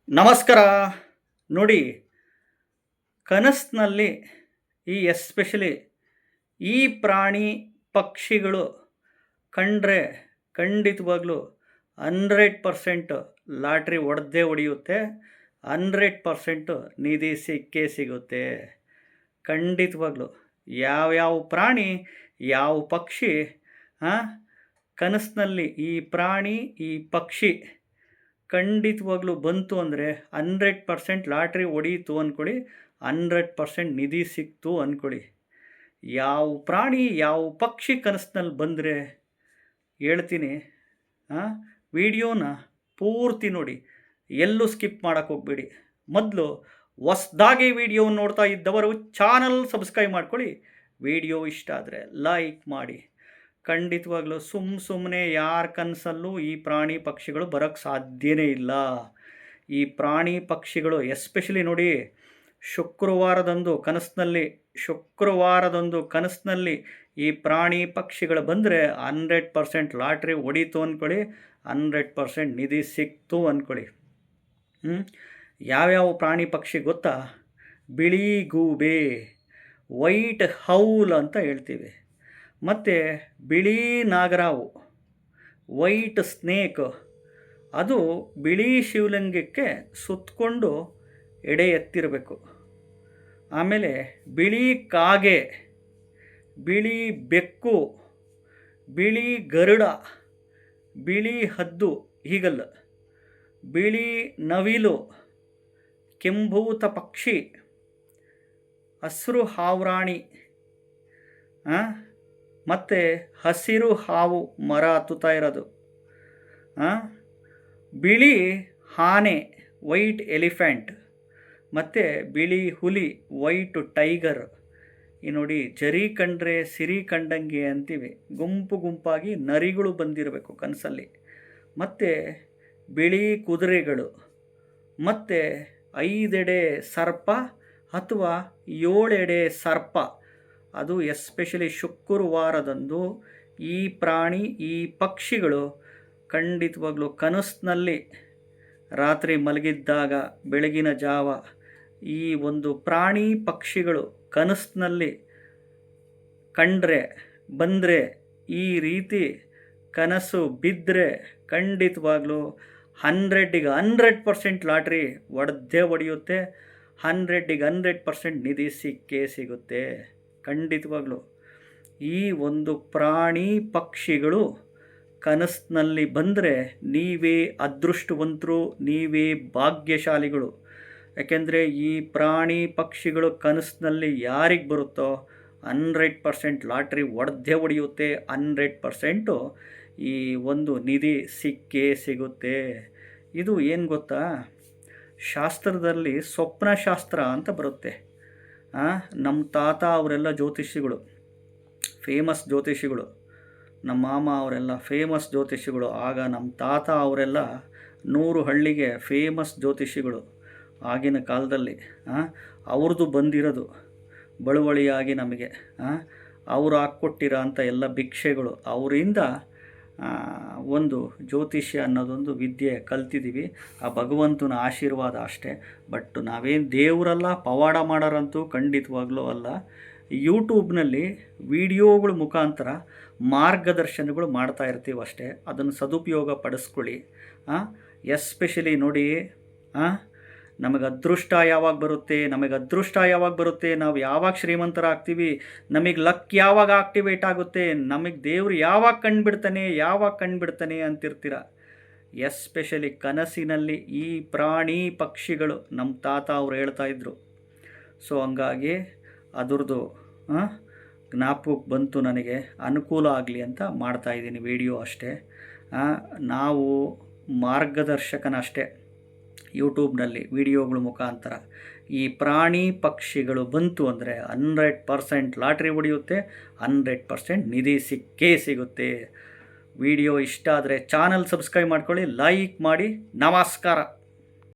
ನಮಸ್ಕಾರ. ನೋಡಿ, ಕನಸಿನಲ್ಲಿ ಎಸ್ಪೆಷಲಿ ಈ ಪ್ರಾಣಿ ಪಕ್ಷಿಗಳು ಕಂಡ್ರೆ ಖಂಡಿತವಾಗ್ಲೂ 100% ಲಾಟ್ರಿ ಹೊಡೆದೇ ಹೊಡೆಯುತ್ತೆ. 100% ನಿಧಿ ಸಿಕ್ಕೇ ಸಿಗುತ್ತೆ. ಖಂಡಿತವಾಗ್ಲೂ ಯಾವ್ಯಾವ ಪ್ರಾಣಿ, ಯಾವ ಪಕ್ಷಿ ಕನಸಿನಲ್ಲಿ ಈ ಪ್ರಾಣಿ, ಈ ಪಕ್ಷಿ ಖಂಡಿತವಾಗ್ಲೂ ಬಂತು ಅಂದರೆ 100% ಲಾಟ್ರಿ ಹೊಡೀತು ಅಂದ್ಕೊಳ್ಳಿ, 100% ನಿಧಿ ಸಿಕ್ತು ಅಂದ್ಕೊಳ್ಳಿ. ಯಾವ ಪ್ರಾಣಿ, ಯಾವ ಪಕ್ಷಿ ಕನಸಿನಲ್ಲಿ ಬಂದರೆ ಹೇಳ್ತೀನಿ. ವಿಡಿಯೋನ ಪೂರ್ತಿ ನೋಡಿ, ಎಲ್ಲೂ ಸ್ಕಿಪ್ ಮಾಡೋಕ್ಕೆ ಹೋಗಬೇಡಿ. ಮೊದಲು ಹೊಸ್ದಾಗಿ ವಿಡಿಯೋ ನೋಡ್ತಾ ಇದ್ದವರು ಚಾನಲ್ ಸಬ್ಸ್ಕ್ರೈಬ್ ಮಾಡ್ಕೊಳ್ಳಿ. ವಿಡಿಯೋ ಇಷ್ಟ ಆದರೆ ಲೈಕ್ ಮಾಡಿ. ಖಂಡಿತವಾಗ್ಲೂ ಸುಮ್ಮನೆ ಯಾರ ಕನಸಲ್ಲೂ ಈ ಪ್ರಾಣಿ ಪಕ್ಷಿಗಳು ಬರೋಕ್ಕೆ ಸಾಧ್ಯವೇ ಇಲ್ಲ. ಈ ಪ್ರಾಣಿ ಪಕ್ಷಿಗಳು ಎಸ್ಪೆಷಲಿ ನೋಡಿ, ಶುಕ್ರವಾರದಂದು ಕನಸಿನಲ್ಲಿ ಈ ಪ್ರಾಣಿ ಪಕ್ಷಿಗಳು ಬಂದರೆ 100% ಲಾಟ್ರಿ ಹೊಡೀತು ಅಂದ್ಕೊಳ್ಳಿ, 100% ನಿಧಿ ಸಿಕ್ತು ಅಂದ್ಕೊಳ್ಳಿ. ಯಾವ್ಯಾವ ಪ್ರಾಣಿ ಪಕ್ಷಿ ಗೊತ್ತಾ? ಬಿಳಿ ಗೂಬೆ, ವೈಟ್ ಹೌಲ್ ಅಂತ ಹೇಳ್ತೀವಿ. ಮತ್ತು ಬಿಳಿ ನಾಗರಾವು, ವೈಟ್ ಸ್ನೇಕ್, ಅದು ಬಿಳಿ ಶಿವಲಿಂಗಕ್ಕೆ ಸುತ್ತಕೊಂಡು ಎಡೆ ಎತ್ತಿರಬೇಕು. ಆಮೇಲೆ ಬಿಳಿ ಕಾಗೆ, ಬಿಳಿ ಬೆಕ್ಕು, ಬಿಳಿ ಗರುಡ, ಬಿಳಿ ಹದ್ದು ಈಗಲ್, ಬಿಳಿ ನವಿಲು, ಕೆಂಭೂತ ಪಕ್ಷಿ, ಹಸಿರು ಹಾವ್ರಾಣಿ, ಮತ್ತು ಹಸಿರು ಹಾವು ಮರ ಹತ್ತುತ್ತಾ ಇರೋದು, ಬಿಳಿ ಆನೆ, ವೈಟ್ ಎಲಿಫೆಂಟ್, ಮತ್ತು ಬಿಳಿ ಹುಲಿ, ವೈಟ್ ಟೈಗರ್. ಈ ನೋಡಿ, ಜರಿ ಕಂಡ್ರೆ ಸಿರಿ ಕಂಡಂಗೆ ಅಂತೀವಿ. ಗುಂಪು ಗುಂಪಾಗಿ ನರಿಗಳು ಬಂದಿರಬೇಕು ಕನಸಲ್ಲಿ. ಮತ್ತು ಬಿಳಿ ಕುದುರೆಗಳು, ಮತ್ತು 5 ಎಡೆ ಸರ್ಪ ಅಥವಾ 7 ಎಡೆ ಸರ್ಪ. ಅದು ಎಸ್ಪೆಷಲಿ ಶುಕ್ರವಾರದಂದು ಈ ಪ್ರಾಣಿ, ಈ ಪಕ್ಷಿಗಳು ಖಂಡಿತವಾಗ್ಲೂ ಕನಸಿನಲ್ಲಿ ರಾತ್ರಿ ಮಲಗಿದ್ದಾಗ ಬೆಳಗಿನ ಜಾವ ಈ ಒಂದು ಪ್ರಾಣಿ ಪಕ್ಷಿಗಳು ಕನಸಿನಲ್ಲಿ ಬಂದರೆ, ಈ ರೀತಿ ಕನಸು ಬಿದ್ದರೆ ಖಂಡಿತವಾಗ್ಲೂ 100% ಲಾಟ್ರಿ ಹೊಡೆದೇ ಹೊಡೆಯುತ್ತೆ. 100% ನಿಧಿ ಸಿಕ್ಕೇ ಸಿಗುತ್ತೆ. ಖಂಡಿತವಾಗ್ಲೂ ಈ ಒಂದು ಪ್ರಾಣಿ ಪಕ್ಷಿಗಳು ಕನಸಿನಲ್ಲಿ ಬಂದರೆ ನೀವೇ ಅದೃಷ್ಟವಂತರು, ನೀವೇ ಭಾಗ್ಯಶಾಲಿಗಳು. ಯಾಕೆಂದರೆ ಈ ಪ್ರಾಣಿ ಪಕ್ಷಿಗಳು ಕನಸಿನಲ್ಲಿ ಯಾರಿಗೆ ಬರುತ್ತೋ 100% ಲಾಟ್ರಿ ಹೊಡೆದೇ ಹೊಡೆಯುತ್ತೆ. 100% ಈ ಒಂದು ನಿಧಿ ಸಿಕ್ಕೇ ಸಿಗುತ್ತೆ. ಇದು ಏನು ಗೊತ್ತಾ? ಶಾಸ್ತ್ರದಲ್ಲಿ ಸ್ವಪ್ನಶಾಸ್ತ್ರ ಅಂತ ಬರುತ್ತೆ. ನಮ್ಮ ತಾತ ಅವರೆಲ್ಲ ಜ್ಯೋತಿಷಿಗಳು, ಫೇಮಸ್ ಜ್ಯೋತಿಷಿಗಳು. ನಮ್ಮ ಮಾಮ ಅವರೆಲ್ಲ ಫೇಮಸ್ ಜ್ಯೋತಿಷಿಗಳು. ಆಗ ನಮ್ಮ ತಾತ ಅವರೆಲ್ಲ 100 ಹಳ್ಳಿಗೆ ಫೇಮಸ್ ಜ್ಯೋತಿಷಿಗಳು ಆಗಿನ ಕಾಲದಲ್ಲಿ. ಅವ್ರದ್ದು ಬಂದಿರೋದು ಬಳುವಳಿಯಾಗಿ ನಮಗೆ ಅವರು ಹಾಕ್ಕೊಟ್ಟಿರೋ ಅಂಥ ಎಲ್ಲ ಭಿಕ್ಷೆಗಳು, ಅವರಿಂದ ಒಂದು ಜ್ಯೋತಿಷ್ಯ ಅನ್ನೋದೊಂದು ವಿದ್ಯೆ ಕಲ್ತಿದ್ದೀವಿ. ಆ ಭಗವಂತನ ಆಶೀರ್ವಾದ ಅಷ್ಟೇ. ಬಟ್ ನಾವೇನು ದೇವರಲ್ಲ, ಪವಾಡ ಮಾಡೋರಂತೂ ಖಂಡಿತವಾಗ್ಲೂ ಅಲ್ಲ. ಯೂಟ್ಯೂಬ್ನಲ್ಲಿ ವಿಡಿಯೋಗಳ ಮುಖಾಂತರ ಮಾರ್ಗದರ್ಶನಗಳು ಮಾಡ್ತಾ ಇರ್ತೀವಿ ಅಷ್ಟೇ. ಅದನ್ನು ಸದುಪಯೋಗ ಪಡಿಸ್ಕೊಳ್ಳಿ. ಎಸ್ಪೆಷಲಿ ನೋಡಿ, ನಮಗೆ ಅದೃಷ್ಟ ಯಾವಾಗ ಬರುತ್ತೆ, ನಾವು ಯಾವಾಗ ಶ್ರೀಮಂತರಾಗ್ತೀವಿ, ನಮಗೆ ಲಕ್ ಯಾವಾಗ ಆಕ್ಟಿವೇಟ್ ಆಗುತ್ತೆ, ನಮಗೆ ದೇವರು ಯಾವಾಗ ಕಣ್ಬಿಡ್ತಾನೆ ಅಂತಿರ್ತೀರ. ಎಸ್ಪೆಷಲಿ ಕನಸಿನಲ್ಲಿ ಈ ಪ್ರಾಣಿ ಪಕ್ಷಿಗಳು ನಮ್ಮ ತಾತ ಅವರು ಹೇಳ್ತಾಯಿದ್ರು. ಸೊ ಹಂಗಾಗಿ ಅದರದ್ದು ಜ್ಞಾಪಕಕ್ಕೆ ಬಂತು, ನನಗೆ ಅನುಕೂಲ ಆಗಲಿ ಅಂತ ಮಾಡ್ತಾಯಿದ್ದೀನಿ ವಿಡಿಯೋ ಅಷ್ಟೇ. ನಾವು ಮಾರ್ಗದರ್ಶಕನಷ್ಟೇ. ಯೂಟ್ಯೂಬ್ನಲ್ಲಿ ವಿಡಿಯೋಗಳ ಮುಖಾಂತರ ಈ ಪ್ರಾಣಿ ಪಕ್ಷಿಗಳು ಬಂತು ಅಂದರೆ 100% ಲಾಟ್ರಿ ಹೊಡೆಯುತ್ತೆ, 100% ನಿಧಿ ಸಿಕ್ಕೇ ಸಿಗುತ್ತೆ. ವಿಡಿಯೋ ಇಷ್ಟ ಆದರೆ ಚಾನಲ್ ಸಬ್ಸ್ಕ್ರೈಬ್ ಮಾಡ್ಕೊಳ್ಳಿ, ಲೈಕ್ ಮಾಡಿ. ನಮಸ್ಕಾರ.